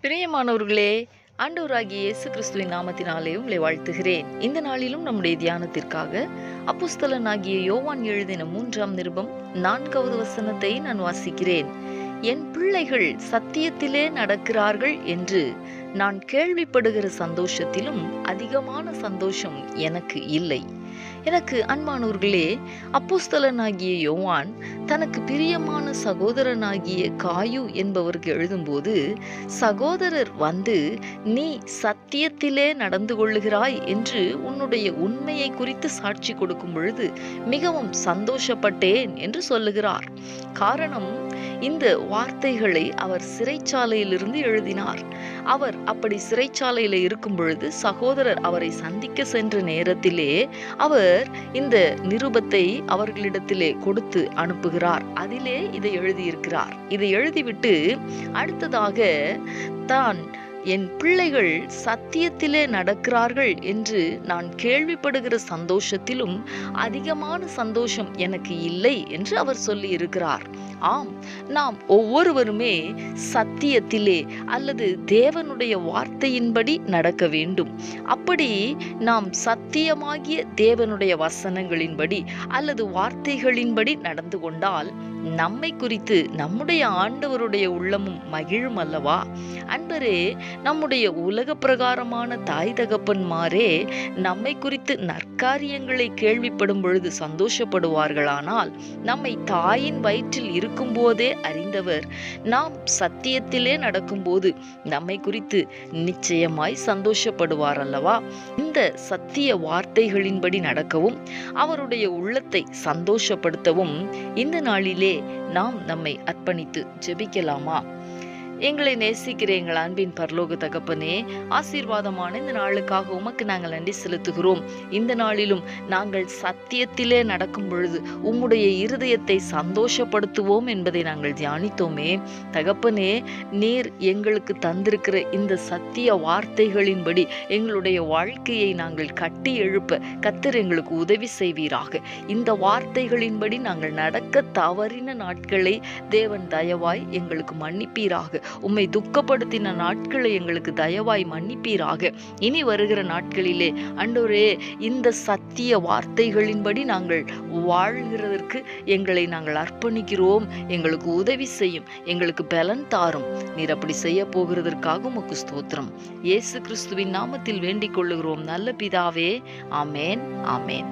பிரியமானவர்களே, ஆண்டவராகிய இயேசு கிறிஸ்துவின் நாமத்தினாலே உங்களை வாழ்த்துகிறேன். இந்த நாளிலும் நம்முடைய தியானத்திற்காக அப்போஸ்தலனாகிய யோவான் எழுதின 3ஆம் நிருபம் 4வது வசனத்தை நான் வாசிக்கிறேன். என் பிள்ளைகள் சத்தியத்திலே நடக்கிறார்கள் என்று நான் கேள்விப்படுகிற சந்தோஷத்திலும் அதிகமான சந்தோஷம் எனக்கு இல்லை. எனக்கு அன்பானவர்களே, அப்போஸ்தலனாகிய யோவான் தனக்கு பிரியமான சகோதரனாகிய காயு என்பவருக்கு எழுதும்போது, சகோதரர் வந்து நீ சத்தியத்திலே நடந்து கொள்ளுகிறாய் என்று உன்னுடைய உண்மையை குறித்து சாட்சி கொடுக்கும் பொழுது மிகவும் சந்தோஷப்பட்டேன் என்று சொல்லுகிறார். காரணம், இந்த வார்த்தைகளை அவர் சிறைச்சாலையிலிருந்து எழுதினார். அவர் அப்படி சிறைச்சாலையில் இருக்கும் பொழுது சகோதரர் அவரை சந்திக்க சென்ற நேரத்திலே அவர் இந்த நிருபத்தை அவர்களிடத்திலே கொடுத்து அனுப்புகிறார். அதிலே இதை எழுதியிருக்கிறார். இதை எழுதிவிட்டு அடுத்ததாக தான் என் பிள்ளைகள் சத்தியத்திலே நடக்கிறார்கள் என்று நான் கேள்விப்படுகிற சந்தோஷத்திலும் அதிகமான சந்தோஷம் எனக்கு இல்லை என்று அவர் சொல்லி இருக்கிறார். ஆம், நாம் ஒவ்வொருவருமே சத்தியத்திலே அல்லது தேவனுடைய வார்த்தையின்படி நடக்க வேண்டும். அப்படி நாம் சத்தியமாகிய தேவனுடைய வசனங்களின்படி அல்லது வார்த்தைகளின்படி நடந்து கொண்டால் நம்மை குறித்து நம்முடைய ஆண்டவருடைய உள்ளமும் மகிழும் அல்லவா? அன்பரே, நம்முடைய உலக பிரகாரமான தாய் தகப்பன்மாரே நம்மை குறித்து நற்காரியங்களை கேள்விப்படும் பொழுது சந்தோஷப்படுவார்களானால், நம்மை தாயின் வயிற்றில் இருக்கும் போதே அறிந்தவர் நாம் சத்தியத்திலே நடக்கும்போது நம்மை குறித்து நிச்சயமாய் சந்தோஷப்படுவார் அல்லவா? இந்த சத்திய வார்த்தைகளின்படி நடக்கவும் அவருடைய உள்ளத்தை சந்தோஷப்படுத்தவும் இந்த நாளிலே நாம் நம்மை அர்ப்பணித்து ஜெபிக்கலாமா? எங்களை நேசிக்கிற எங்கள் அன்பின் பரலோக தகப்பனே, ஆசீர்வாதமான இந்த நாளுக்காக உமக்கு நாங்கள் நன்றி செலுத்துகிறோம். இந்த நாளிலும் நாங்கள் சத்தியத்திலே நடக்கும் பொழுது உம்முடைய இருதயத்தை சந்தோஷப்படுத்துவோம் என்பதை நாங்கள் தியானித்தோமே. தகப்பனே, நீர் எங்களுக்கு தந்திருக்கிற இந்த சத்திய வார்த்தைகளின்படி எங்களுடைய வாழ்க்கையை நாங்கள் கட்டி எழுப்ப கர்த்தர் எங்களுக்கு உதவி செய்வீராக. இந்த வார்த்தைகளின்படி நாங்கள் நடக்க தவறின நாட்களை தேவன் தயவாய் எங்களுக்கு மன்னிப்பீராக. உம்மை துக்கப்படுத்தின நாட்களை எங்களுக்கு தயவாய் மன்னிப்பீராக. இனி வருகிற நாட்களிலே ஆண்டவரே, இந்த சத்திய வார்த்தைகளின்படி நாங்கள் வாழ்கிறதற்கு எங்களை நாங்கள் அர்ப்பணிக்கிறோம். எங்களுக்கு உதவி செய்யும், எங்களுக்கு பலன் தாரும். நீர் அப்படி செய்ய போகிறதற்காக உமக்கு ஸ்தோத்திரம். இயேசு கிறிஸ்துவின் நாமத்தில் வேண்டிக் கொள்ளுகிறோம் நல்ல பிதாவே. ஆமேன், ஆமேன்.